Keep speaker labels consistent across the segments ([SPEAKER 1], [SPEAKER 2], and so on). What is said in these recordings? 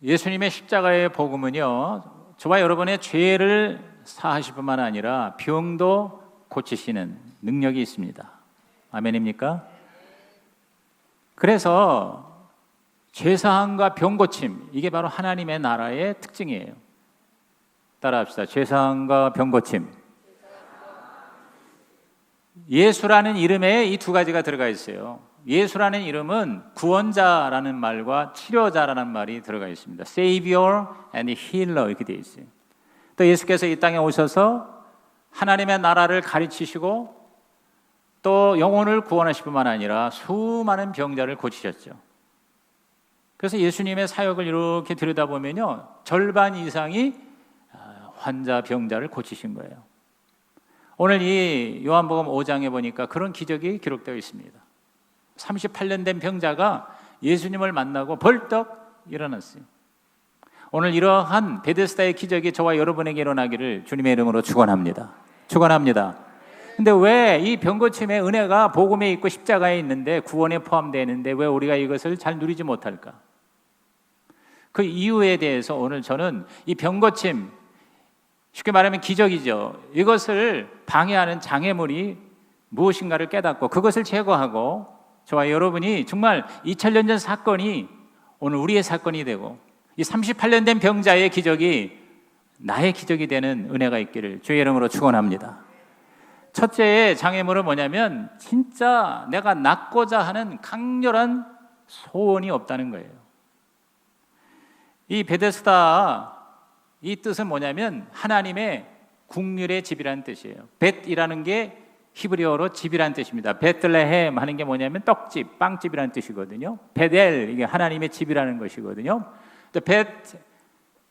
[SPEAKER 1] 예수님의 십자가의 복음은요, 저와 여러분의 죄를 사하실 뿐만 아니라 병도 고치시는 능력이 있습니다. 아멘입니까? 그래서 죄사함과 병고침, 이게 바로 하나님의 나라의 특징이에요. 따라합시다. 죄사함과 병고침. 예수라는 이름에 이 두 가지가 들어가 있어요. 예수라는 이름은 구원자라는 말과 치료자라는 말이 들어가 있습니다. Savior and Healer 이렇게 되어 있어요. 또 예수께서 이 땅에 오셔서 하나님의 나라를 가르치시고 또 영혼을 구원하실 뿐만 아니라 수많은 병자를 고치셨죠. 그래서 예수님의 사역을 이렇게 들여다보면요, 절반 이상이 환자, 병자를 고치신 거예요. 오늘 이 요한복음 5장에 보니까 그런 기적이 기록되어 있습니다. 38년 된 병자가 예수님을 만나고 벌떡 일어났어요. 오늘 이러한 베데스다의 기적이 저와 여러분에게 일어나기를 주님의 이름으로 축원합니다. 축원합니다. 근데 왜 이 병고침의 은혜가 복음에 있고 십자가에 있는데 구원에 포함되어 있는데 왜 우리가 이것을 잘 누리지 못할까? 그 이유에 대해서 오늘 저는 이 병고침, 쉽게 말하면 기적이죠. 이것을 방해하는 장애물이 무엇인가를 깨닫고 그것을 제거하고 저와 여러분이 정말 2000년 전 사건이 오늘 우리의 사건이 되고 이 38년 된 병자의 기적이 나의 기적이 되는 은혜가 있기를 주의 이름으로 축원합니다. 첫째의 장애물은 뭐냐면 진짜 내가 낫고자 하는 강렬한 소원이 없다는 거예요. 이 베데스다, 이 뜻은 뭐냐면 하나님의 국률의 집이라는 뜻이에요. 벳이라는 게 히브리어로 집이라는 뜻입니다. 베틀레헴 하는 게 뭐냐면 떡집, 빵집이라는 뜻이거든요. 베델, 이게 하나님의 집이라는 것이거든요. 또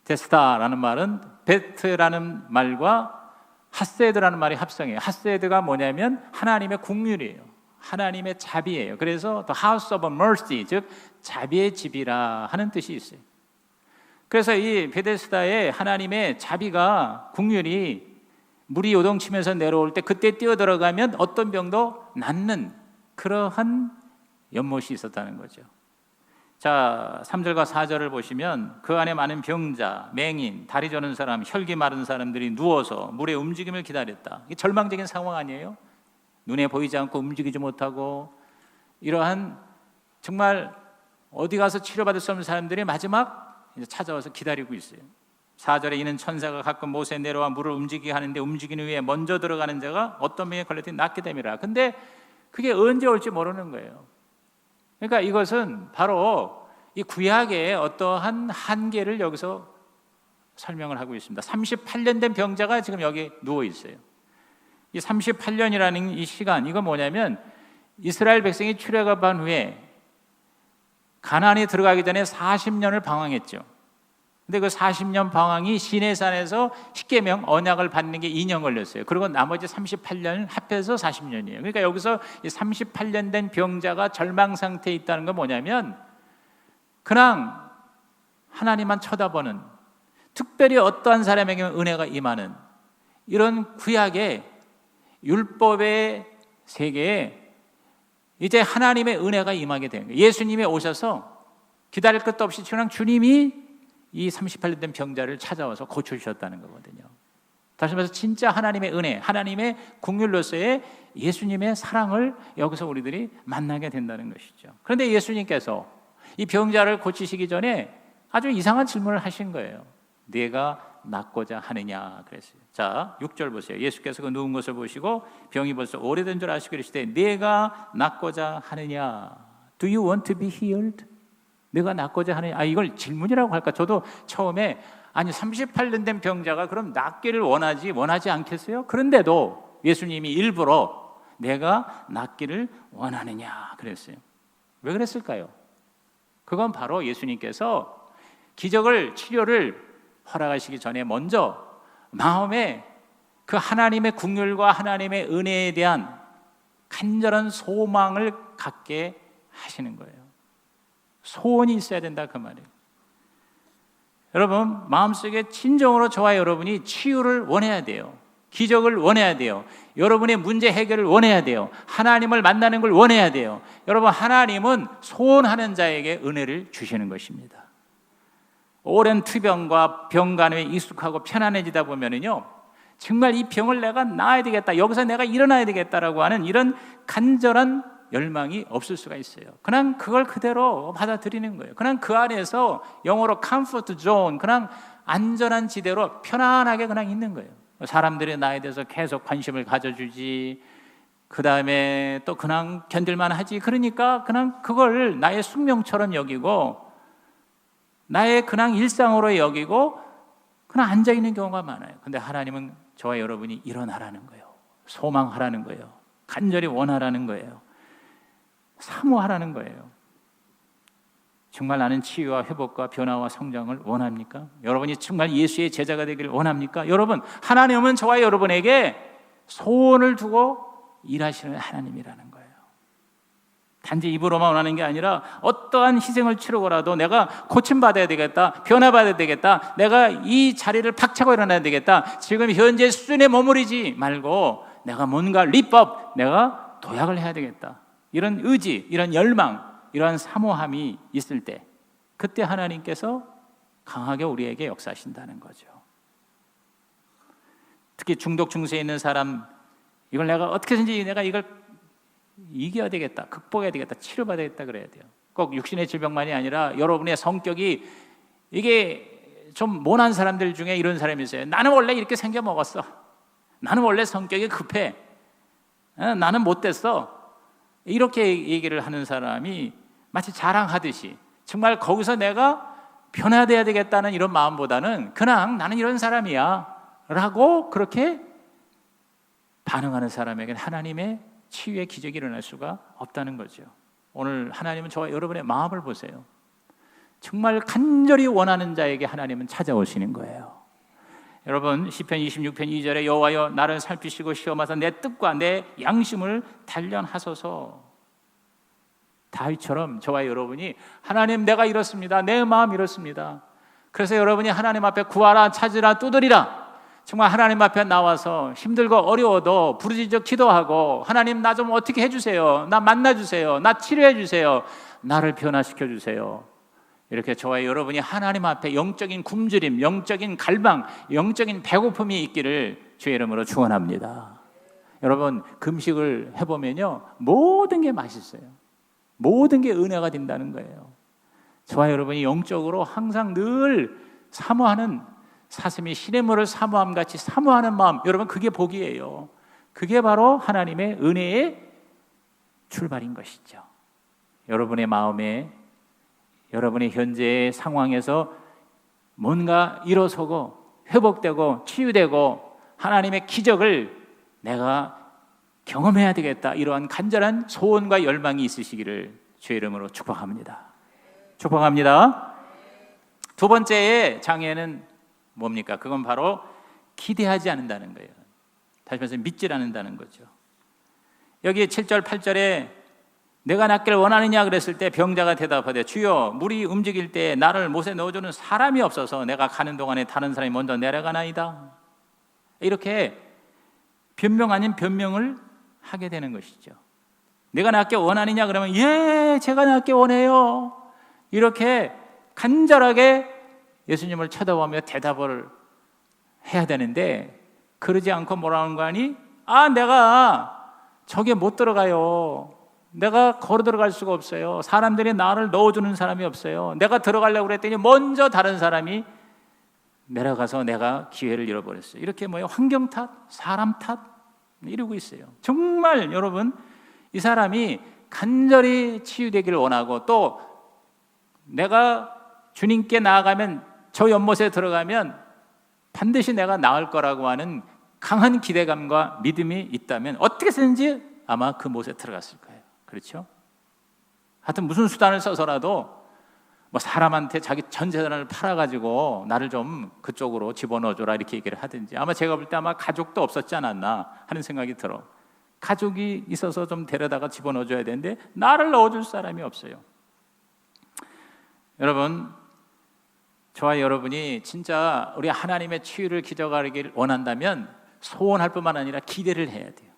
[SPEAKER 1] 베데스다라는 말은 베트라는 말과 하세드라는 말이 합성해요. 하세드가 뭐냐면 하나님의 국률이에요. 하나님의 자비예요. 그래서 The House of Mercy, 즉 자비의 집이라 하는 뜻이 있어요. 그래서 이 베데스다의 하나님의 자비가, 국률이 물이 요동치면서 내려올 때 그때 뛰어들어가면 어떤 병도 낫는 그러한 연못이 있었다는 거죠. 자, 3절과 4절을 보시면 그 안에 많은 병자, 맹인, 다리 저는 사람, 혈기 마른 사람들이 누워서 물의 움직임을 기다렸다. 이게 절망적인 상황 아니에요? 눈에 보이지 않고 움직이지 못하고 이러한 정말 어디 가서 치료받을 수 없는 사람들이 마지막 이제 찾아와서 기다리고 있어요. 4절에 이는 천사가 가끔 못에 내려와 물을 움직이게 하는데 움직이는 위에 먼저 들어가는 자가 어떤 병에 걸렸더니 낫게 됨이라. 근데 그게 언제 올지 모르는 거예요. 그러니까 이것은 바로 이 구약의 어떠한 한계를 여기서 설명을 하고 있습니다. 38년 된 병자가 지금 여기 누워 있어요. 이 38년이라는 이 시간, 이건 뭐냐면 이스라엘 백성이 출애굽한 후에 가나안에 들어가기 전에 40년을 방황했죠. 근데 그 40년 방황이 시내산에서 십계명 언약을 받는 게 2년 걸렸어요. 그리고 나머지 38년 합해서 40년이에요. 그러니까 여기서 38년 된 병자가 절망 상태에 있다는 건 뭐냐면 그냥 하나님만 쳐다보는, 특별히 어떠한 사람에게 은혜가 임하는 이런 구약의 율법의 세계에 이제 하나님의 은혜가 임하게 되는 거예요. 예수님이 오셔서 기다릴 것도 없이 그냥 주님이 이 38년 된 병자를 찾아와서 고쳐주셨다는 거거든요. 다시 말해서 진짜 하나님의 은혜, 하나님의 국률로서의 예수님의 사랑을 여기서 우리들이 만나게 된다는 것이죠. 그런데 예수님께서 이 병자를 고치시기 전에 아주 이상한 질문을 하신 거예요. 네가 낫고자 하느냐 그랬어요. 자, 6절 보세요. 예수께서 그 누운 것을 보시고 병이 벌써 오래된 줄 아시고 이르시되 네가 낫고자 하느냐? Do you want to be healed? 내가 낫고자 하느냐? 이걸 질문이라고 할까? 저도 처음에 38년 된 병자가 그럼 낫기를 원하지 않겠어요? 그런데도 예수님이 일부러 내가 낫기를 원하느냐 그랬어요. 왜 그랬을까요? 그건 바로 예수님께서 기적을, 치료를 허락하시기 전에 먼저 마음에 그 하나님의 국률과 하나님의 은혜에 대한 간절한 소망을 갖게 하시는 거예요. 소원이 있어야 된다 그 말이에요. 여러분, 마음속에 진정으로 저와 여러분이 치유를 원해야 돼요. 기적을 원해야 돼요. 여러분의 문제 해결을 원해야 돼요. 하나님을 만나는 걸 원해야 돼요. 여러분, 하나님은 소원하는 자에게 은혜를 주시는 것입니다. 오랜 투병과 병간호에 익숙하고 편안해지다 보면은요, 정말 이 병을 내가 나아야 되겠다, 여기서 내가 일어나야 되겠다라고 하는 이런 간절한 열망이 없을 수가 있어요. 그냥 그걸 그대로 받아들이는 거예요. 그냥 그 안에서 영어로 comfort zone, 그냥 안전한 지대로 편안하게 그냥 있는 거예요. 사람들이 나에 대해서 계속 관심을 가져주지, 그 다음에 또 그냥 견딜만 하지. 그러니까 그냥 그걸 나의 숙명처럼 여기고 나의 그냥 일상으로 여기고 그냥 앉아있는 경우가 많아요. 근데 하나님은 저와 여러분이 일어나라는 거예요. 소망하라는 거예요. 간절히 원하라는 거예요. 사모하라는 거예요. 정말 나는 치유와 회복과 변화와 성장을 원합니까? 여러분이 정말 예수의 제자가 되기를 원합니까? 여러분, 하나님은 저와 여러분에게 소원을 두고 일하시는 하나님이라는 거예요. 단지 입으로만 원하는 게 아니라 어떠한 희생을 치르고라도 내가 고침받아야 되겠다, 변화받아야 되겠다, 내가 이 자리를 박차고 일어나야 되겠다, 지금 현재 수준에 머무르지 말고 내가 뭔가 리법, 내가 도약을 해야 되겠다, 이런 의지, 이런 열망, 이러한 사모함이 있을 때, 그때 하나님께서 강하게 우리에게 역사하신다는 거죠. 특히 중독 증세에 있는 사람, 이걸 내가 어떻게든지 내가 이걸 이겨야 되겠다, 극복해야 되겠다, 치료받아야 되겠다 그래야 돼요. 꼭 육신의 질병만이 아니라 여러분의 성격이, 이게 좀 모난 사람들 중에 이런 사람이 있어요. 나는 원래 이렇게 생겨 먹었어, 나는 원래 성격이 급해, 나는 못됐어, 이렇게 얘기를 하는 사람이 마치 자랑하듯이 정말 거기서 내가 변화돼야 되겠다는 이런 마음보다는 그냥 나는 이런 사람이야 라고 그렇게 반응하는 사람에게는 하나님의 치유의 기적이 일어날 수가 없다는 거죠. 오늘 하나님은 저와 여러분의 마음을 보세요. 정말 간절히 원하는 자에게 하나님은 찾아오시는 거예요. 여러분, 시편 26편 2절에 여호와여 나를 살피시고 시험하사 내 뜻과 내 양심을 단련하소서. 다윗처럼 저와 여러분이 하나님, 내가 이렇습니다, 내 마음 이렇습니다. 그래서 여러분이 하나님 앞에 구하라, 찾으라, 두드리라, 정말 하나님 앞에 나와서 힘들고 어려워도 부르짖어 기도하고, 하나님 나 좀 어떻게 해주세요, 나 만나주세요, 나 치료해주세요, 나를 변화시켜 주세요. 이렇게 저와 여러분이 하나님 앞에 영적인 굶주림, 영적인 갈망, 영적인 배고픔이 있기를 주의 이름으로 축원합니다. 여러분, 금식을 해보면요, 모든 게 맛있어요. 모든 게 은혜가 된다는 거예요. 저와 여러분이 영적으로 항상 늘 사모하는, 사슴이 시냇물을 사모함 같이 사모하는 마음, 여러분 그게 복이에요. 그게 바로 하나님의 은혜의 출발인 것이죠. 여러분의 마음에, 여러분의 현재의 상황에서 뭔가 일어서고 회복되고 치유되고 하나님의 기적을 내가 경험해야 되겠다, 이러한 간절한 소원과 열망이 있으시기를 주의 이름으로 축복합니다. 축복합니다. 두 번째의 장애는 뭡니까? 그건 바로 기대하지 않는다는 거예요. 다시 말해서 믿지 않는다는 거죠. 여기 7절 8절에 내가 낫기를 원하느냐 그랬을 때 병자가 대답하되 주여 물이 움직일 때 나를 못에 넣어주는 사람이 없어서 내가 가는 동안에 다른 사람이 먼저 내려가나이다. 이렇게 변명 아닌 변명을 하게 되는 것이죠. 내가 낫게 원하느냐 그러면 예, 제가 낫게 원해요, 이렇게 간절하게 예수님을 쳐다보며 대답을 해야 되는데, 그러지 않고 뭐라는 거 아니? 내가 저게 못 들어가요, 내가 걸어 들어갈 수가 없어요, 사람들이 나를 넣어주는 사람이 없어요, 내가 들어가려고 그랬더니 먼저 다른 사람이 내려가서 내가 기회를 잃어버렸어요. 이렇게 환경 탓, 사람 탓 이러고 있어요. 정말 여러분, 이 사람이 간절히 치유되기를 원하고, 또 내가 주님께 나아가면, 저 연못에 들어가면 반드시 내가 나을 거라고 하는 강한 기대감과 믿음이 있다면 어떻게 해서든지 아마 그 못에 들어갔을 거예요. 그렇죠? 하여튼 무슨 수단을 써서라도 사람한테 자기 전 재산을 팔아가지고 나를 좀 그쪽으로 집어넣어줘라 이렇게 얘기를 하든지, 아마 제가 볼 때 아마 가족도 없었지 않았나 하는 생각이 들어. 가족이 있어서 좀 데려다가 집어넣어줘야 되는데 나를 넣어줄 사람이 없어요. 여러분, 저와 여러분이 진짜 우리 하나님의 치유를 기적하기를 원한다면 소원할 뿐만 아니라 기대를 해야 돼요.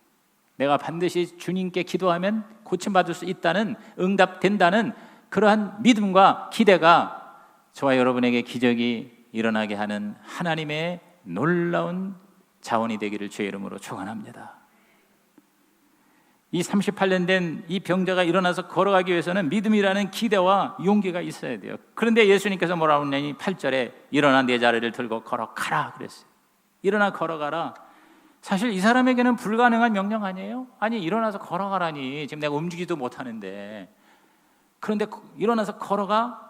[SPEAKER 1] 내가 반드시 주님께 기도하면 고침받을 수 있다는, 응답된다는 그러한 믿음과 기대가 저와 여러분에게 기적이 일어나게 하는 하나님의 놀라운 자원이 되기를 주의 이름으로 축원합니다. 이 38년 된 이 병자가 일어나서 걸어가기 위해서는 믿음이라는 기대와 용기가 있어야 돼요. 그런데 예수님께서 뭐라고 했냐니 8절에 일어나 내 자리를 들고 걸어가라 그랬어요. 일어나 걸어가라. 사실 이 사람에게는 불가능한 명령 아니에요? 아니 일어나서 걸어가라니 지금 내가 움직이지도 못하는데, 그런데 일어나서 걸어가?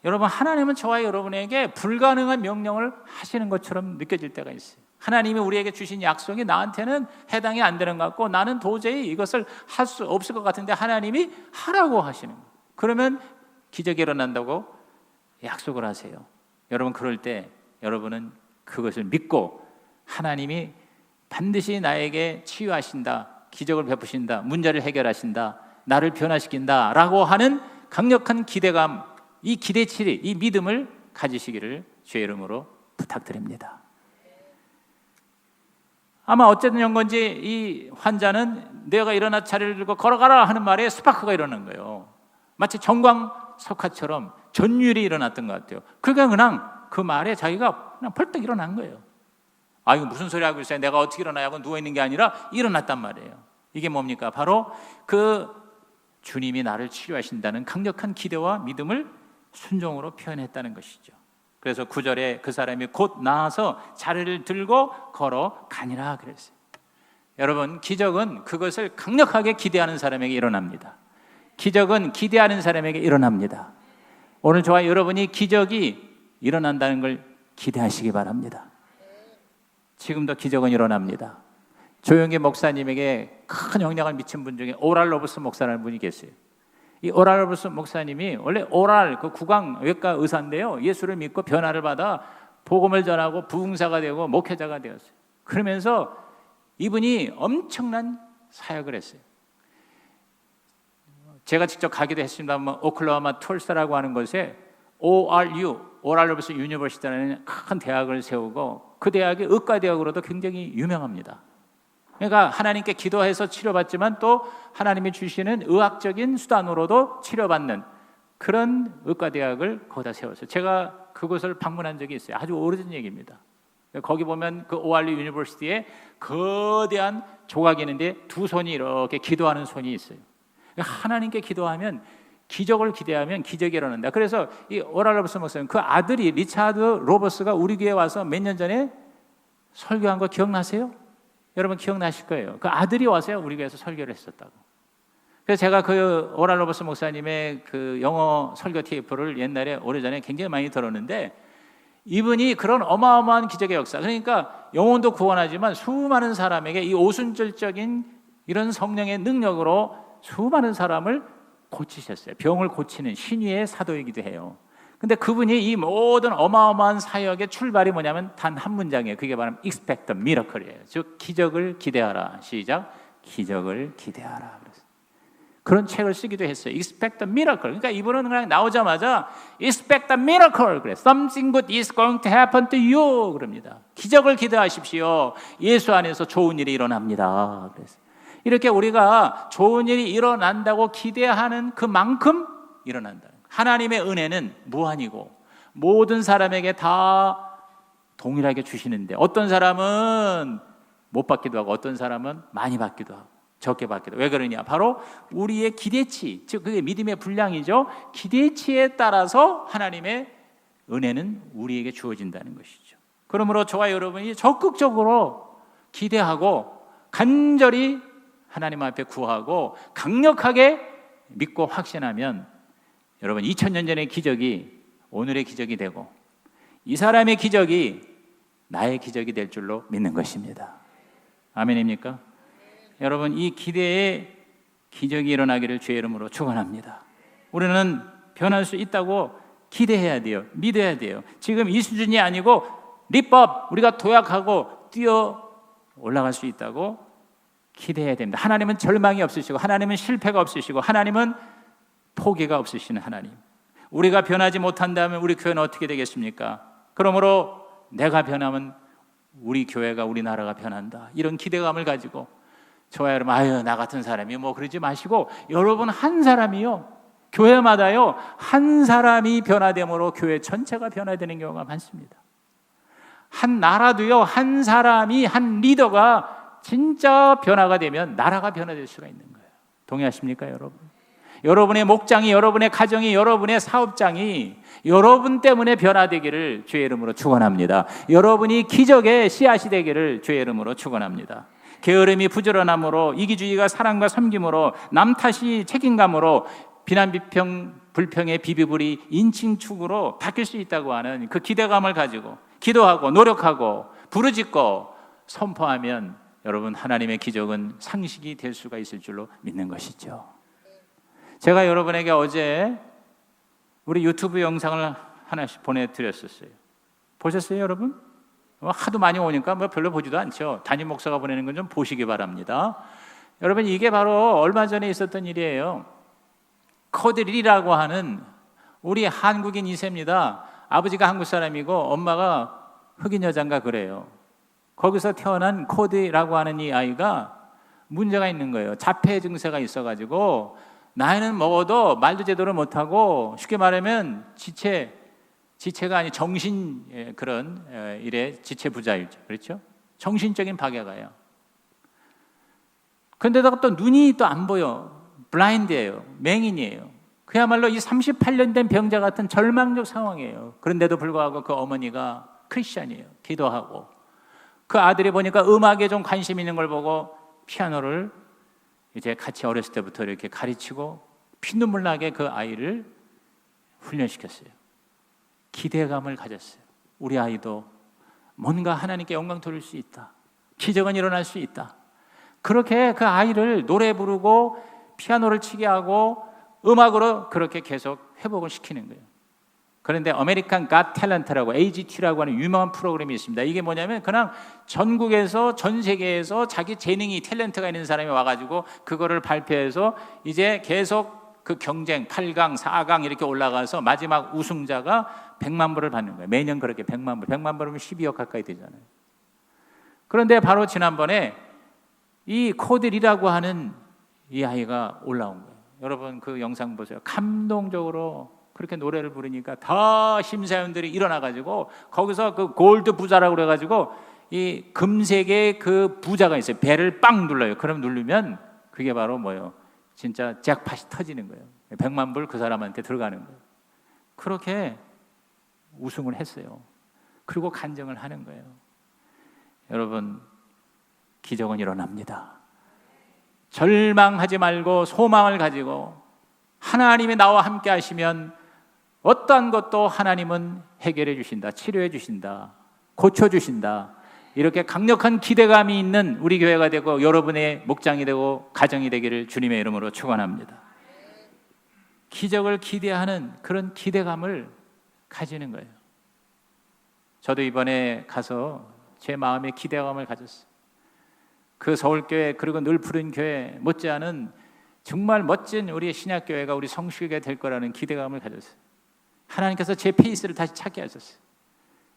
[SPEAKER 1] 여러분, 하나님은 저와 여러분에게 불가능한 명령을 하시는 것처럼 느껴질 때가 있어요. 하나님이 우리에게 주신 약속이 나한테는 해당이 안 되는 것 같고 나는 도저히 이것을 할 수 없을 것 같은데 하나님이 하라고 하시는 거예요. 그러면 기적이 일어난다고 약속을 하세요. 여러분, 그럴 때 여러분은 그것을 믿고 하나님이 반드시 나에게 치유하신다, 기적을 베푸신다, 문제를 해결하신다, 나를 변화시킨다 라고 하는 강력한 기대감, 이 기대치, 이 믿음을 가지시기를 주의 이름으로 부탁드립니다. 아마 어쨌든 건지 이 환자는 내가 일어나 자리를 들고 걸어가라 하는 말에 스파크가 일어난 거예요. 마치 정광석화처럼 전율이 일어났던 것 같아요. 그냥 그 말에 자기가 그냥 벌떡 일어난 거예요. 아, 이거 무슨 소리 하고 있어요? 내가 어떻게 일어나냐고 누워있는 게 아니라 일어났단 말이에요. 이게 뭡니까? 바로 그 주님이 나를 치료하신다는 강력한 기대와 믿음을 순종으로 표현했다는 것이죠. 그래서 9절에 그 사람이 곧 나아서 자리를 들고 걸어가니라 그랬어요. 여러분, 기적은 그것을 강력하게 기대하는 사람에게 일어납니다. 기적은 기대하는 사람에게 일어납니다. 오늘 저와 여러분이 기적이 일어난다는 걸 기대하시기 바랍니다. 지금도 기적은 일어납니다. 조용기 목사님에게 큰 영향을 미친 분 중에 오랄 로버스 목사라는 분이 계세요. 이 오랄 로버스 목사님이 원래 오랄 그 구강외과 의사인데요, 예수를 믿고 변화를 받아 복음을 전하고 부흥사가 되고 목회자가 되었어요. 그러면서 이분이 엄청난 사역을 했어요. 제가 직접 가기도 했습니다만 오클라호마 툴사라고 하는 곳에 ORU, 오랄 로버스 유니버시티라는 큰 대학을 세우고 그 대학이 의과대학으로도 굉장히 유명합니다. 그러니까 하나님께 기도해서 치료받지만 또 하나님이 주시는 의학적인 수단으로도 치료받는 그런 의과대학을 거기다 세웠어요. 제가 그곳을 방문한 적이 있어요. 아주 오래전 얘기입니다. 거기 보면 그 ORU 유니버시티에 거대한 조각이 있는데 두 손이 이렇게 기도하는 손이 있어요. 하나님께 기도하면, 기적을 기대하면 기적이 일어난다. 그래서 이 오랄 로버스 목사님, 그 아들이 리차드 로버스가 우리 교회에 와서 몇 년 전에 설교한 거 기억나세요? 여러분 기억나실 거예요. 그 아들이 와서 우리 교회에서 설교를 했었다고. 그래서 제가 그 오랄 로버스 목사님의 그 영어 설교 테이프를 옛날에 오래전에 굉장히 많이 들었는데, 이분이 그런 어마어마한 기적의 역사, 그러니까 영혼도 구원하지만 수많은 사람에게 이 오순절적인 이런 성령의 능력으로 수많은 사람을 고치셨어요. 병을 고치는 신유의 사도이기도 해요. 근데 그분이 이 모든 어마어마한 사역의 출발이 뭐냐면 단 한 문장이에요. 그게 바로 expect the miracle이에요. 즉 기적을 기대하라. 시작. 기적을 기대하라. 그런 책을 쓰기도 했어요. expect the miracle. 그러니까 이분은 그냥 나오자마자 expect the miracle. 그래. Something good is going to happen to you. 그럽니다. 기적을 기대하십시오. 예수 안에서 좋은 일이 일어납니다. 그래서 이렇게 우리가 좋은 일이 일어난다고 기대하는 그만큼 일어난다. 하나님의 은혜는 무한이고 모든 사람에게 다 동일하게 주시는데 어떤 사람은 못 받기도 하고 어떤 사람은 많이 받기도 하고 적게 받기도 하고. 왜 그러냐? 바로 우리의 기대치, 즉 그게 믿음의 분량이죠. 기대치에 따라서 하나님의 은혜는 우리에게 주어진다는 것이죠. 그러므로 저와 여러분이 적극적으로 기대하고 간절히 하나님 앞에 구하고 강력하게 믿고 확신하면 여러분 2000년 전의 기적이 오늘의 기적이 되고 이 사람의 기적이 나의 기적이 될 줄로 믿는 것입니다. 아멘입니까? 여러분, 이 기대에 기적이 일어나기를 주의 이름으로 축원합니다. 우리는 변할 수 있다고 기대해야 돼요. 믿어야 돼요. 지금 이 수준이 아니고 리법, 우리가 도약하고 뛰어 올라갈 수 있다고 기대해야 됩니다. 하나님은 절망이 없으시고 하나님은 실패가 없으시고 하나님은 포기가 없으시는 하나님. 우리가 변하지 못한다면 우리 교회는 어떻게 되겠습니까? 그러므로 내가 변하면 우리 교회가, 우리나라가 변한다. 이런 기대감을 가지고 저와 여러분, 나 같은 사람이 뭐 그러지 마시고 여러분 한 사람이요 교회마다요, 한 사람이 변화됨으로 교회 전체가 변화되는 경우가 많습니다. 한 나라도요, 한 사람이, 한 리더가 진짜 변화가 되면 나라가 변화될 수가 있는 거예요. 동의하십니까, 여러분? 여러분의 목장이, 여러분의 가정이, 여러분의 사업장이 여러분 때문에 변화되기를 주의 이름으로 축원합니다. 여러분이 기적의 씨앗이 되기를 주의 이름으로 축원합니다. 게으름이 부지런함으로, 이기주의가 사랑과 섬김으로, 남 탓이 책임감으로, 비난 비평 불평의 비비불이 인칭축으로 바뀔 수 있다고 하는 그 기대감을 가지고 기도하고 노력하고 부르짖고 선포하면 여러분, 하나님의 기적은 상식이 될 수가 있을 줄로 믿는 것이죠. 제가 여러분에게 어제 우리 유튜브 영상을 하나씩 보내드렸었어요. 보셨어요, 여러분? 하도 많이 오니까 별로 보지도 않죠. 담임 목사가 보내는 건 좀 보시기 바랍니다. 여러분, 이게 바로 얼마 전에 있었던 일이에요. 코드리라고 하는 우리 한국인 2세입니다. 아버지가 한국 사람이고 엄마가 흑인 여자인가 그래요. 거기서 태어난 코드라고 하는 이 아이가 문제가 있는 거예요. 자폐 증세가 있어가지고 나이는 먹어도 말도 제대로 못하고, 쉽게 말하면 지체가 아니 정신, 그런 일에 지체 부자일죠. 그렇죠? 정신적인 박애가요. 그런데다가 또 눈이 또 안 보여. 블라인드예요. 맹인이에요. 그야말로 이 38년 된 병자 같은 절망적 상황이에요. 그런데도 불구하고 그 어머니가 크리스찬이에요. 기도하고, 그 아들이 보니까 음악에 좀 관심 있는 걸 보고 피아노를 이제 같이 어렸을 때부터 이렇게 가르치고 피눈물 나게 그 아이를 훈련시켰어요. 기대감을 가졌어요. 우리 아이도 뭔가 하나님께 영광 돌릴 수 있다. 기적은 일어날 수 있다. 그렇게 그 아이를 노래 부르고 피아노를 치게 하고 음악으로 그렇게 계속 회복을 시키는 거예요. 그런데 아메리칸 갓 탤런트라고 AGT라고 하는 유명한 프로그램이 있습니다. 이게 뭐냐면 그냥 전국에서, 전 세계에서 자기 재능이, 탤런트가 있는 사람이 와가지고 그거를 발표해서 이제 계속 그 경쟁 8강, 4강 이렇게 올라가서 마지막 우승자가 100만 불을 받는 거예요. 매년 그렇게 100만 불. 100만 불이면 12억 가까이 되잖아요. 그런데 바로 지난번에 이 코들이라고 하는 이 아이가 올라온 거예요. 여러분 그 영상 보세요. 감동적으로 그렇게 노래를 부르니까 다 심사위원들이 일어나가지고 거기서 그 골드 부자라고 그래가지고 이 금색의 그 부자가 있어요. 배를 빵 눌러요. 그럼 누르면 그게 바로 뭐예요? 진짜 잭팟이 터지는 거예요. 100만 불 그 사람한테 들어가는 거예요. 그렇게 우승을 했어요. 그리고 간증을 하는 거예요. 여러분, 기적은 일어납니다. 절망하지 말고 소망을 가지고 하나님이 나와 함께 하시면 어떠한 것도 하나님은 해결해 주신다, 치료해 주신다, 고쳐 주신다. 이렇게 강력한 기대감이 있는 우리 교회가 되고 여러분의 목장이 되고 가정이 되기를 주님의 이름으로 축원합니다. 기적을 기대하는 그런 기대감을 가지는 거예요. 저도 이번에 가서 제 마음에 기대감을 가졌어요. 그 서울교회 그리고 늘 푸른 교회 못지않은 정말 멋진 우리의 신약교회가 우리 성수교회가 될 거라는 기대감을 가졌어요. 하나님께서 제 페이스를 다시 찾게 하셨어요.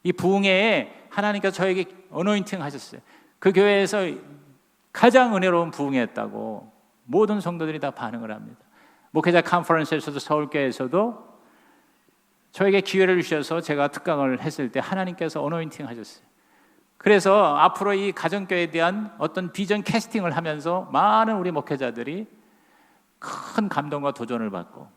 [SPEAKER 1] 이 부흥회에 하나님께서 저에게 어노인팅 하셨어요. 그 교회에서 가장 은혜로운 부흥회였다고 모든 성도들이 다 반응을 합니다. 목회자 컨퍼런스에서도 서울교회에서도 저에게 기회를 주셔서 제가 특강을 했을 때 하나님께서 어노인팅 하셨어요. 그래서 앞으로 이 가정교회에 대한 어떤 비전 캐스팅을 하면서 많은 우리 목회자들이 큰 감동과 도전을 받고,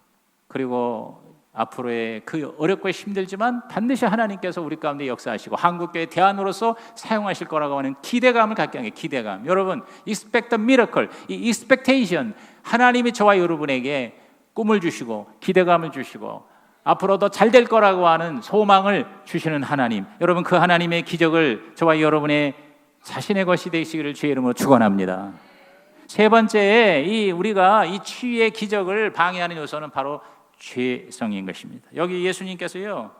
[SPEAKER 1] 그리고 앞으로의 그 어렵고 힘들지만 반드시 하나님께서 우리 가운데 역사하시고 한국교회 대안으로서 사용하실 거라고 하는 기대감을 갖게 하는 게 기대감. 여러분, expect the miracle, 이 expectation, 하나님이 저와 여러분에게 꿈을 주시고 기대감을 주시고 앞으로 더 잘 될 거라고 하는 소망을 주시는 하나님, 여러분 그 하나님의 기적을 저와 여러분의 자신의 것이 되시기를 주의 이름으로 축원합니다. 세 번째, 우리가 이 치유의 기적을 방해하는 요소는 바로 죄성인 것입니다. 여기 예수님께서요,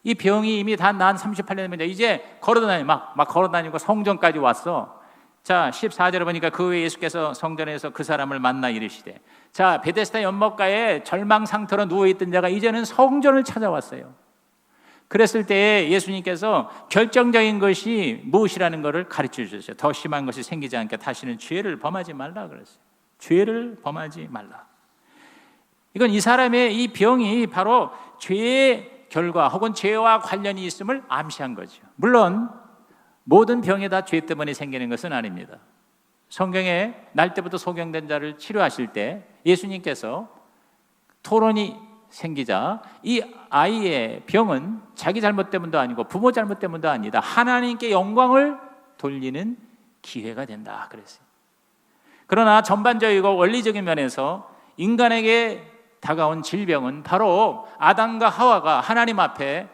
[SPEAKER 1] 이 병이 이미 다 난 38년입니다. 이제 걸어다니고 막 걸어다니고 성전까지 왔어. 자, 14절에 보니까 그 후에 예수께서 성전에서 그 사람을 만나 이르시되, 자, 베데스다 연못가에 절망 상태로 누워있던 자가 이제는 성전을 찾아왔어요. 그랬을 때 예수님께서 결정적인 것이 무엇이라는 것을 가르쳐 주셨어요. 더 심한 것이 생기지 않게 다시는 죄를 범하지 말라 그랬어요. 죄를 범하지 말라. 이건 이 사람의 이 병이 바로 죄의 결과 혹은 죄와 관련이 있음을 암시한 거죠. 물론 모든 병이 다 죄 때문에 생기는 것은 아닙니다. 성경에 날 때부터 소경된 자를 치료하실 때 예수님께서 토론이 생기자 이 아이의 병은 자기 잘못 때문도 아니고 부모 잘못 때문도 아니다. 하나님께 영광을 돌리는 기회가 된다 그랬어요. 그러나 전반적이고 원리적인 면에서 인간에게 다가온 질병은 바로 아담과 하와가 하나님 앞에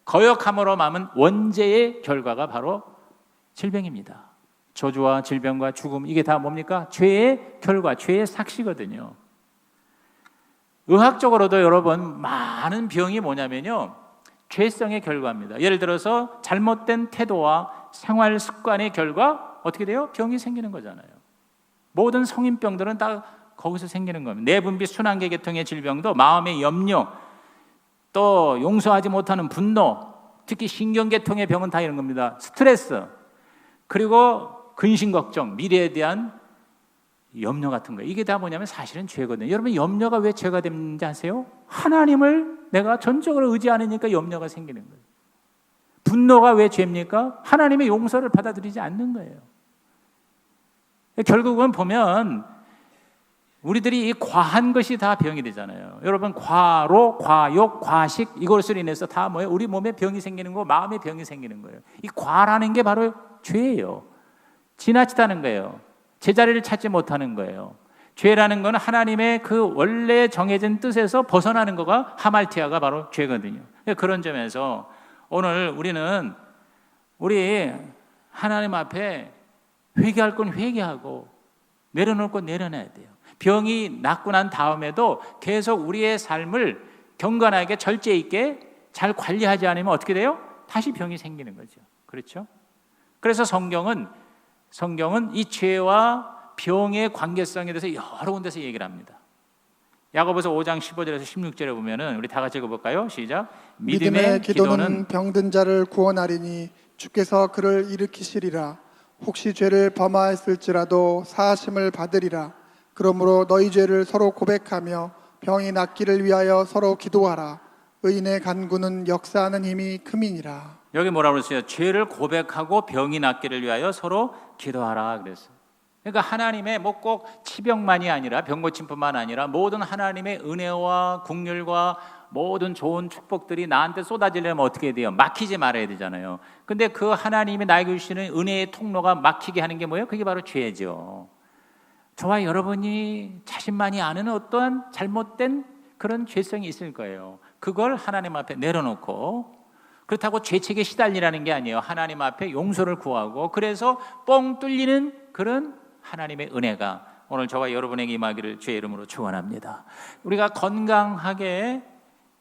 [SPEAKER 1] 거역함으로 남은 원죄의 결과가 바로 질병입니다. 저주와 질병과 죽음, 이게 다 뭡니까? 죄의 결과, 죄의 삭시거든요. 의학적으로도 여러분 많은 병이 뭐냐면요, 죄성의 결과입니다. 예를 들어서 잘못된 태도와 생활 습관의 결과 어떻게 돼요? 병이 생기는 거잖아요. 모든 성인병들은 다 거기서 생기는 겁니다. 내분비 순환계 계통의 질병도 마음의 염려, 또 용서하지 못하는 분노, 특히 신경계통의 병은 다 이런 겁니다. 스트레스, 그리고 근심 걱정, 미래에 대한 염려 같은 거, 이게 다 뭐냐면 사실은 죄거든요. 여러분, 염려가 왜 죄가 되는지 아세요? 하나님을 내가 전적으로 의지하니까 염려가 생기는 거예요. 분노가 왜 죄입니까? 하나님의 용서를 받아들이지 않는 거예요. 결국은 보면 우리들이 이 과한 것이 다 병이 되잖아요. 여러분, 과로, 과욕, 과식, 이것으로 인해서 다 뭐예요? 우리 몸에 병이 생기는 거, 마음에 병이 생기는 거예요. 이 과라는 게 바로 죄예요. 지나치다는 거예요. 제자리를 찾지 못하는 거예요. 죄라는 건 하나님의 그 원래 정해진 뜻에서 벗어나는 거가 하말티아가 바로 죄거든요. 그런 점에서 오늘 우리는 우리 하나님 앞에 회개할 건 회개하고 내려놓을 건 내려놔야 돼요. 병이 낫고 난 다음에도 계속 우리의 삶을 경건하게 절제 있게 잘 관리하지 않으면 어떻게 돼요? 다시 병이 생기는 거죠. 그렇죠? 그래서 성경은 이 죄와 병의 관계성에 대해서 여러 군데서 얘기를 합니다. 야고보서 5장 15절에서 16절에 보면은 우리 다 같이 읽어볼까요? 시작.
[SPEAKER 2] 믿음의 기도는 병든 자를 구원하리니 주께서 그를 일으키시리라. 혹시 죄를 범하였을지라도 사하심을 받으리라. 그러므로 너희 죄를 서로 고백하며 병이 낫기를 위하여 서로 기도하라. 의인의 간구는 역사하는 힘이 큼이니라.
[SPEAKER 1] 여기 뭐라고 그랬어요? 죄를 고백하고 병이 낫기를 위하여 서로 기도하라 그랬어요. 그러니까 하나님의 뭐 꼭 치병만이 아니라 병 고침뿐만 아니라 모든 하나님의 은혜와 긍휼과 모든 좋은 축복들이 나한테 쏟아지려면 어떻게 돼요? 막히지 말아야 되잖아요. 근데 그 하나님이 나에게 주시는 은혜의 통로가 막히게 하는 게 뭐예요? 그게 바로 죄죠. 저와 여러분이 자신만이 아는 어떠한 잘못된 그런 죄성이 있을 거예요. 그걸 하나님 앞에 내려놓고, 그렇다고 죄책에 시달리라는 게 아니에요. 하나님 앞에 용서를 구하고, 그래서 뻥 뚫리는 그런 하나님의 은혜가 오늘 저와 여러분에게 임하기를 주의 이름으로 축원합니다. 우리가 건강하게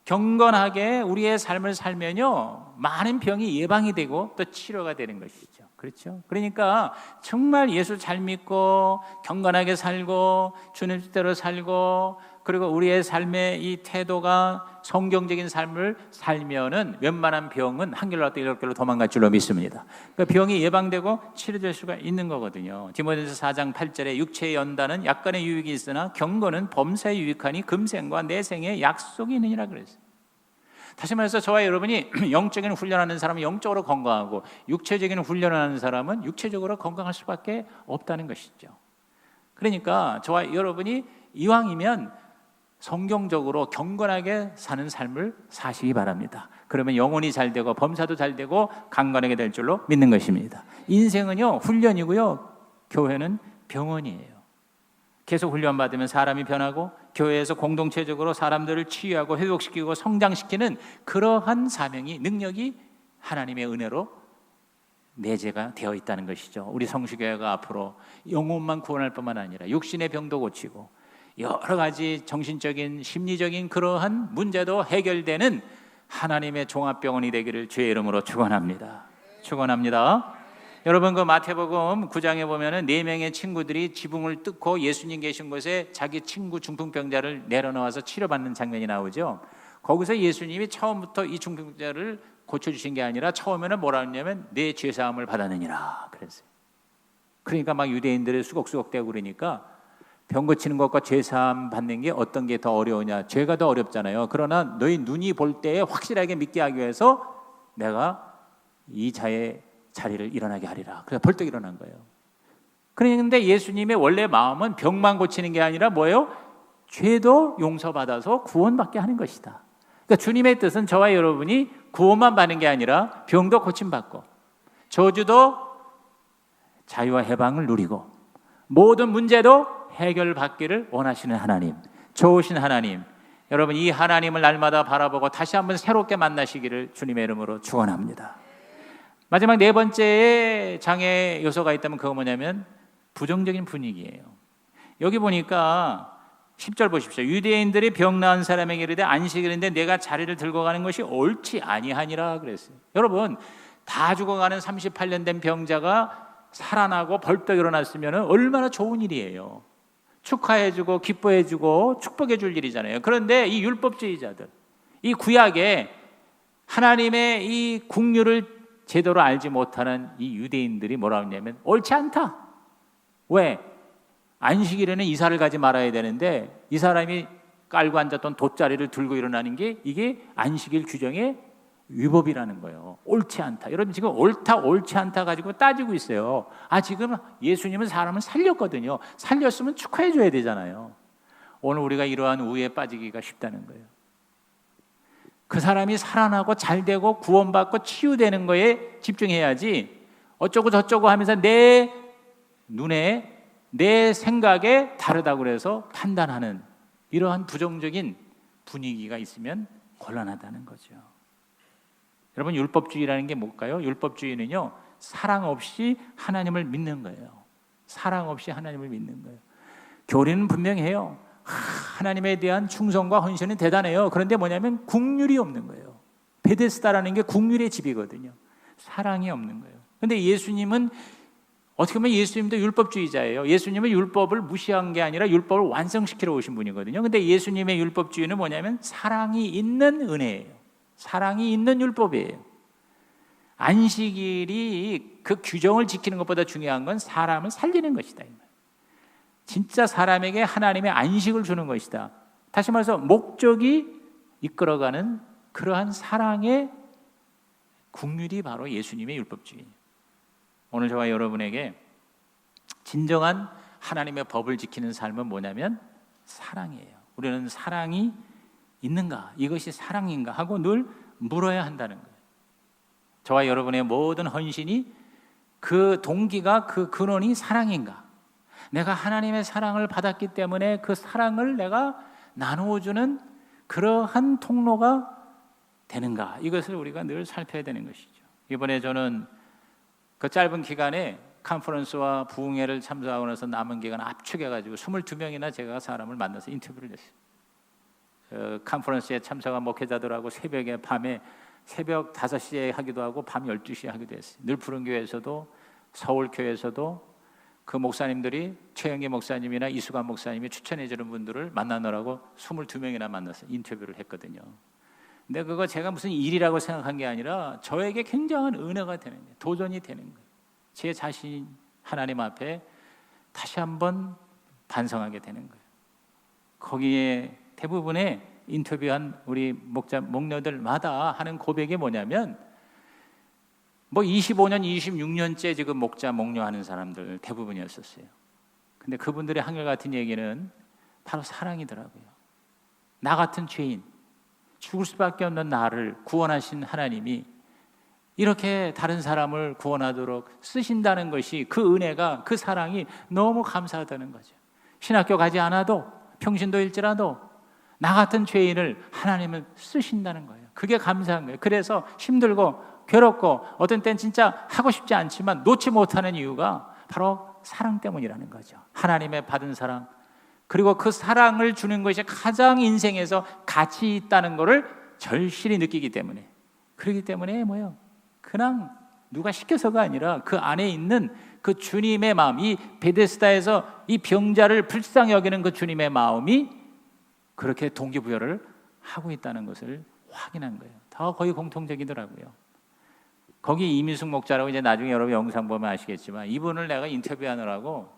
[SPEAKER 1] 경건하게 우리의 삶을 살면요, 많은 병이 예방이 되고 또 치료가 되는 것이죠. 그렇죠? 그러니까 정말 예수 잘 믿고 경건하게 살고 주님 뜻대로 살고, 그리고 우리의 삶의 이 태도가 성경적인 삶을 살면은 웬만한 병은 한결로 왔다 이렇게로 도망갈 줄로 믿습니다. 그러니까 병이 예방되고 치료될 수가 있는 거거든요. 디모데전서 4장 8절에 육체의 연단은 약간의 유익이 있으나 경건은 범사에 유익하니 금생과 내생에 약속이 있느니라 그랬어요. 다시 말해서 저와 여러분이 영적인 훈련하는 사람은 영적으로 건강하고 육체적인 훈련을 하는 사람은 육체적으로 건강할 수밖에 없다는 것이죠. 그러니까 저와 여러분이 이왕이면 성경적으로 경건하게 사는 삶을 사시기 바랍니다. 그러면 영혼이 잘 되고 범사도 잘 되고 강건하게 될 줄로 믿는 것입니다. 인생은요, 훈련이고요, 교회는 병원이에요. 계속 훈련받으면 사람이 변하고 교회에서 공동체적으로 사람들을 치유하고 회복시키고 성장시키는 그러한 사명이, 능력이 하나님의 은혜로 내재가 되어 있다는 것이죠. 우리 성수교회가 앞으로 영혼만 구원할 뿐만 아니라 육신의 병도 고치고 여러 가지 정신적인 심리적인 그러한 문제도 해결되는 하나님의 종합병원이 되기를 주의 이름으로 축원합니다. 축원합니다. 여러분, 그 마태복음 9장에 보면은 4명의 친구들이 지붕을 뚫고 예수님 계신 곳에 자기 친구 중풍병자를 내려놓아서 치료받는 장면이 나오죠. 거기서 예수님이 처음부터 이 중풍병자를 고쳐주신 게 아니라 처음에는 뭐라 했냐면 내 죄사함을 받았느니라 그랬어요. 그러니까 막 유대인들이 수걱수걱대고 그러니까 병 고치는 것과 죄 사함 받는 게 어떤 게 더 어려우냐? 죄가 더 어렵잖아요. 그러나 너희 눈이 볼 때에 확실하게 믿게 하기 위해서 내가 이 자의 자리를 일어나게 하리라. 그래서 벌떡 일어난 거예요. 그런데 예수님의 원래 마음은 병만 고치는 게 아니라 뭐예요? 죄도 용서받아서 구원받게 하는 것이다. 그러니까 주님의 뜻은 저와 여러분이 구원만 받는 게 아니라 병도 고침받고 저주도 자유와 해방을 누리고 모든 문제도 해결받기를 원하시는 하나님, 좋으신 하나님, 여러분 이 하나님을 날마다 바라보고 다시 한번 새롭게 만나시기를 주님의 이름으로 축원합니다. 마지막 네 번째의 장애 요소가 있다면 그거 뭐냐면 부정적인 분위기예요. 여기 보니까 10절 보십시오. 유대인들이 병 나은 사람에게 이르되 안식일인데 내가 자리를 들고 가는 것이 옳지 아니하니라 그랬어요. 여러분 다 죽어가는 38년 된 병자가 살아나고 벌떡 일어났으면 얼마나 좋은 일이에요. 축하해주고 기뻐해주고 축복해줄 일이잖아요. 그런데 이 율법주의자들, 이 구약에 하나님의 이 국률을 제대로 알지 못하는 이 유대인들이 뭐라고 했냐면 옳지 않다. 왜? 안식일에는 이사를 가지 말아야 되는데 이 사람이 깔고 앉았던 돗자리를 들고 일어나는 게 이게 안식일 규정의 위법이라는 거예요. 옳지 않다. 여러분 지금 옳다 옳지 않다 가지고 따지고 있어요. 지금 예수님은 사람을 살렸거든요. 살렸으면 축하해 줘야 되잖아요. 오늘 우리가 이러한 우에 빠지기가 쉽다는 거예요. 그 사람이 살아나고 잘되고 구원받고 치유되는 거에 집중해야지 어쩌고 저쩌고 하면서 내 눈에 내 생각에 다르다고 그래서 판단하는 이러한 부정적인 분위기가 있으면 곤란하다는 거죠. 여러분 율법주의라는 게 뭘까요? 율법주의는요 사랑 없이 하나님을 믿는 거예요. 사랑 없이 하나님을 믿는 거예요. 교리는 분명해요. 하나님에 대한 충성과 헌신은 대단해요. 그런데 뭐냐면 국률이 없는 거예요. 베데스다라는 게 국률의 집이거든요. 사랑이 없는 거예요. 그런데 예수님은 어떻게 보면 예수님도 율법주의자예요. 예수님은 율법을 무시한 게 아니라 율법을 완성시키러 오신 분이거든요. 그런데 예수님의 율법주의는 뭐냐면 사랑이 있는 은혜예요. 사랑이 있는 율법이에요. 안식일이 그 규정을 지키는 것보다 중요한 건 사람을 살리는 것이다. 진짜 사람에게 하나님의 안식을 주는 것이다. 다시 말해서 목적이 이끌어가는 그러한 사랑의 국률이 바로 예수님의 율법주의예요. 오늘 저와 여러분에게 진정한 하나님의 법을 지키는 삶은 뭐냐면 사랑이에요. 우리는 사랑이 있는가? 이것이 사랑인가? 하고 늘 물어야 한다는 거예요. 저와 여러분의 모든 헌신이 그 동기가 그 근원이 사랑인가? 내가 하나님의 사랑을 받았기 때문에 그 사랑을 내가 나누어주는 그러한 통로가 되는가? 이것을 우리가 늘 살펴야 되는 것이죠. 이번에 저는 그 짧은 기간에 컨퍼런스와 부흥회를 참석하고 나서 남은 기간 압축해가지고 22명이나 제가 사람을 만나서 인터뷰를 했어요. 컨퍼런스에 참석한 목회자들하고 새벽에 밤에 새벽 5시에 하기도 하고 밤 12시에 하기도 했어요. 늘 푸른교회에서도 서울교회에서도 그 목사님들이 최영기 목사님이나 이수관 목사님이 추천해 주는 분들을 만나느라고 22명이나 만나서 인터뷰를 했거든요. 근데 그거 제가 무슨 일이라고 생각한 게 아니라 저에게 굉장한 은혜가 되는 거예요. 도전이 되는 거예요. 제 자신 하나님 앞에 다시 한번 반성하게 되는 거예요. 거기에 대부분의 인터뷰한 우리 목녀들마다 하는 고백이 뭐냐면 25년, 26년째 지금 목녀하는 사람들 대부분이었었어요. 근데 그분들의 한결같은 얘기는 바로 사랑이더라고요. 나 같은 죄인, 죽을 수밖에 없는 나를 구원하신 하나님이 이렇게 다른 사람을 구원하도록 쓰신다는 것이 그 은혜가, 그 사랑이 너무 감사하다는 거죠. 신학교 가지 않아도, 평신도 일지라도 나 같은 죄인을 하나님은 쓰신다는 거예요. 그게 감사한 거예요. 그래서 힘들고 괴롭고 어떤 때는 진짜 하고 싶지 않지만 놓지 못하는 이유가 바로 사랑 때문이라는 거죠. 하나님의 받은 사랑, 그리고 그 사랑을 주는 것이 가장 인생에서 가치 있다는 것을 절실히 느끼기 때문에, 그렇기 때문에 그냥 누가 시켜서가 아니라 그 안에 있는 그 주님의 마음, 이 베데스다에서 이 병자를 불쌍히 여기는 그 주님의 마음이 그렇게 동기부여를 하고 있다는 것을 확인한 거예요. 다 거의 공통적이더라고요. 거기 이민숙 목자라고 이제 나중에 여러분 영상 보면 아시겠지만 이분을 내가 인터뷰하느라고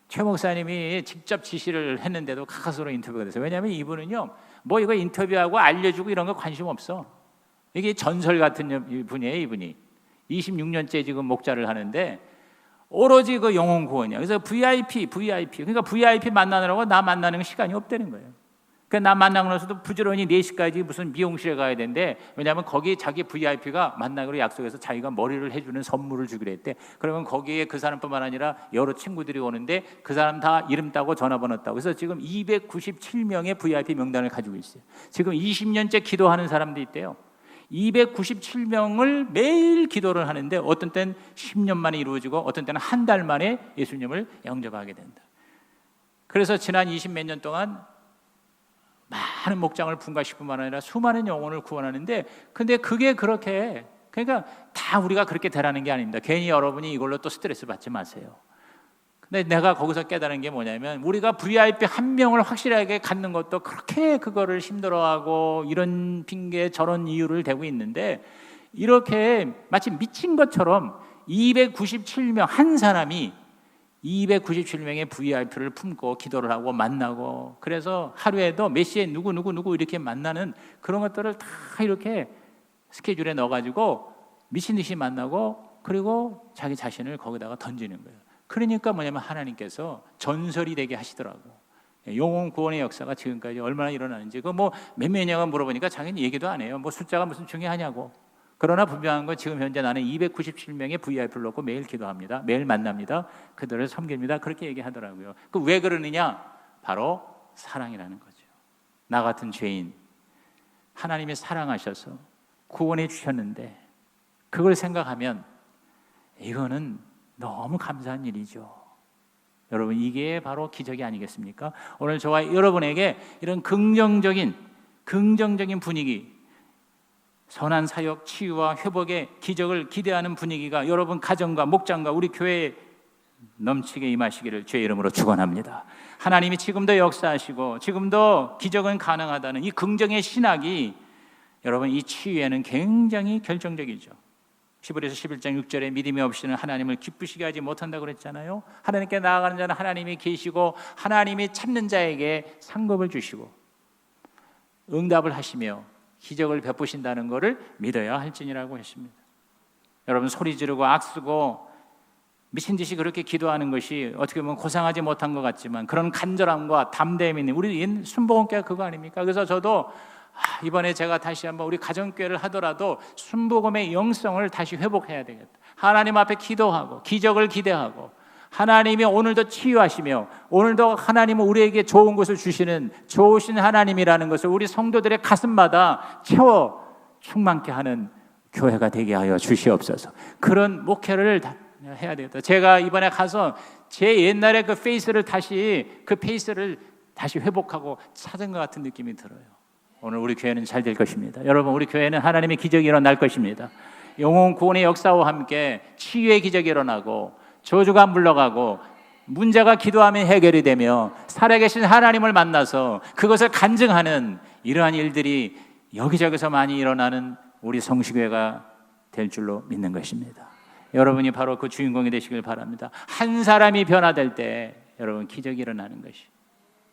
[SPEAKER 1] 최 목사님이 직접 지시를 했는데도 가까스로 인터뷰가 됐어요. 왜냐하면 이분은요, 뭐 이거 인터뷰하고 알려주고 이런 거 관심 없어. 이게 전설 같은 분이에요. 이분이 26년째 지금 목자를 하는데 오로지 그 영혼 구원이야. 그래서 VIP 그러니까 VIP 만나느라고 나 만나는 시간이 없다는 거예요. 그러니까 나 만나고 나서도 부지런히 4시까지 무슨 미용실에 가야 되는데, 왜냐하면 거기 자기 VIP가 만나기로 약속해서 자기가 머리를 해주는 선물을 주기로 했대. 그러면 거기에 그 사람뿐만 아니라 여러 친구들이 오는데 그 사람 다 이름 따고 전화번호 따고, 그래서 지금 297명의 VIP 명단을 가지고 있어요. 지금 20년째 기도하는 사람도 있대요. 297명을 매일 기도를 하는데 어떤 때는 10년 만에 이루어지고 어떤 때는 한 달 만에 예수님을 영접하게 된다. 그래서 지난 20 몇 년 동안 많은 목장을 분가시킬 뿐만 아니라 수많은 영혼을 구원하는데, 근데 그게 그렇게, 그러니까 다 우리가 그렇게 되라는 게 아닙니다. 괜히 여러분이 이걸로 또 스트레스 받지 마세요. 근데 내가 거기서 깨달은 게 뭐냐면, 우리가 VIP 한 명을 확실하게 갖는 것도 그렇게 그거를 힘들어하고 이런 핑계 저런 이유를 대고 있는데, 이렇게 마치 미친 것처럼 297명 한 사람이 297명의 VIP를 품고 기도를 하고 만나고, 그래서 하루에도 몇 시에 누구 이렇게 만나는 그런 것들을 다 이렇게 스케줄에 넣어가지고 미친 듯이 만나고, 그리고 자기 자신을 거기다가 던지는 거예요. 그러니까 뭐냐면 하나님께서 전설이 되게 하시더라고. 영혼 구원의 역사가 지금까지 얼마나 일어나는지, 그 뭐 몇몇 년간 물어보니까 자기는 얘기도 안 해요. 뭐 숫자가 무슨 중요하냐고. 그러나 분명한 건 지금 현재 나는 297명의 VIP를 놓고 매일 기도합니다. 매일 만납니다. 그들을 섬깁니다. 그렇게 얘기하더라고요. 그 왜 그러느냐? 바로 사랑이라는 거죠. 나 같은 죄인, 하나님이 사랑하셔서 구원해 주셨는데 그걸 생각하면 이거는 너무 감사한 일이죠. 여러분, 이게 바로 기적이 아니겠습니까? 오늘 저와 여러분에게 이런 긍정적인 분위기, 선한 사역, 치유와 회복의 기적을 기대하는 분위기가 여러분 가정과 목장과 우리 교회에 넘치게 임하시기를 주의 이름으로 축원합니다. 하나님이 지금도 역사하시고 지금도 기적은 가능하다는 이 긍정의 신학이 여러분 이 치유에는 굉장히 결정적이죠. 히브리서 11장 6절에 믿음이 없이는 하나님을 기쁘시게 하지 못한다고 그랬잖아요. 하나님께 나아가는 자는 하나님이 계시고 하나님이 찾는 자에게 상급을 주시고 응답을 하시며 기적을 베푸신다는 것을 믿어야 할지니라고 했습니다. 여러분, 소리 지르고 악쓰고 미친 듯이 그렇게 기도하는 것이 어떻게 보면 고상하지 못한 것 같지만 그런 간절함과 담대함이 있는 우리 순복음교회가 그거 아닙니까? 그래서 저도 이번에 제가 다시 한번 우리 가정교회를 하더라도 순복음의 영성을 다시 회복해야 되겠다. 하나님 앞에 기도하고 기적을 기대하고 하나님이 오늘도 치유하시며 오늘도 하나님은 우리에게 좋은 것을 주시는 좋으신 하나님이라는 것을 우리 성도들의 가슴마다 채워 충만케 하는 교회가 되게 하여 주시옵소서. 그런 목회를 해야 되겠다. 제가 이번에 가서 제 옛날에 그 페이스를 다시 회복하고 찾은 것 같은 느낌이 들어요. 오늘 우리 교회는 잘 될 것입니다. 여러분, 우리 교회는 하나님의 기적이 일어날 것입니다. 영혼 구원의 역사와 함께 치유의 기적이 일어나고 저주가 물러가고 문제가 기도하면 해결이 되며 살아계신 하나님을 만나서 그것을 간증하는 이러한 일들이 여기저기서 많이 일어나는 우리 성시교회가 될 줄로 믿는 것입니다. 여러분이 바로 그 주인공이 되시길 바랍니다. 한 사람이 변화될 때 여러분 기적이 일어나는 것이,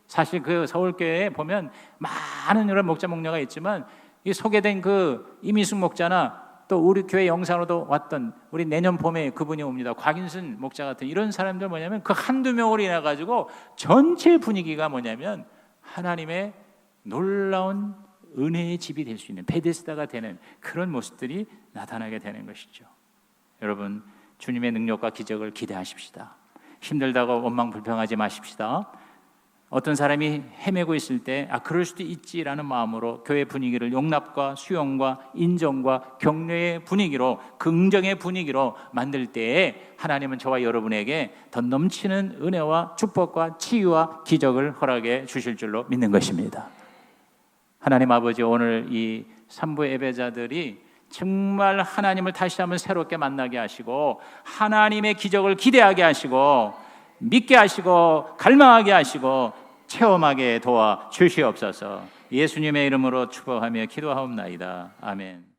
[SPEAKER 1] 사실 그 서울교회에 보면 많은 이런 목자 목녀가 있지만 이 소개된 그 이미숙 목자나 또 우리 교회 영상으로도 왔던 우리 내년 봄에 그분이 옵니다. 곽인순 목자 같은 이런 사람들 뭐냐면 그 한두 명으로 인해 가지고 전체 분위기가 뭐냐면 하나님의 놀라운 은혜의 집이 될 수 있는 베데스다가 되는 그런 모습들이 나타나게 되는 것이죠. 여러분, 주님의 능력과 기적을 기대하십시다. 힘들다고 원망 불평하지 마십시다. 어떤 사람이 헤매고 있을 때 그럴 수도 있지라는 마음으로 교회 분위기를 용납과 수용과 인정과 격려의 분위기로, 긍정의 분위기로 만들 때에 하나님은 저와 여러분에게 더 넘치는 은혜와 축복과 치유와 기적을 허락해 주실 줄로 믿는 것입니다. 하나님 아버지, 오늘 이 3부 예배자들이 정말 하나님을 다시 한번 새롭게 만나게 하시고 하나님의 기적을 기대하게 하시고 믿게 하시고 갈망하게 하시고 체험하게 도와 주시옵소서. 예수님의 이름으로 축복하며 기도하옵나이다. 아멘.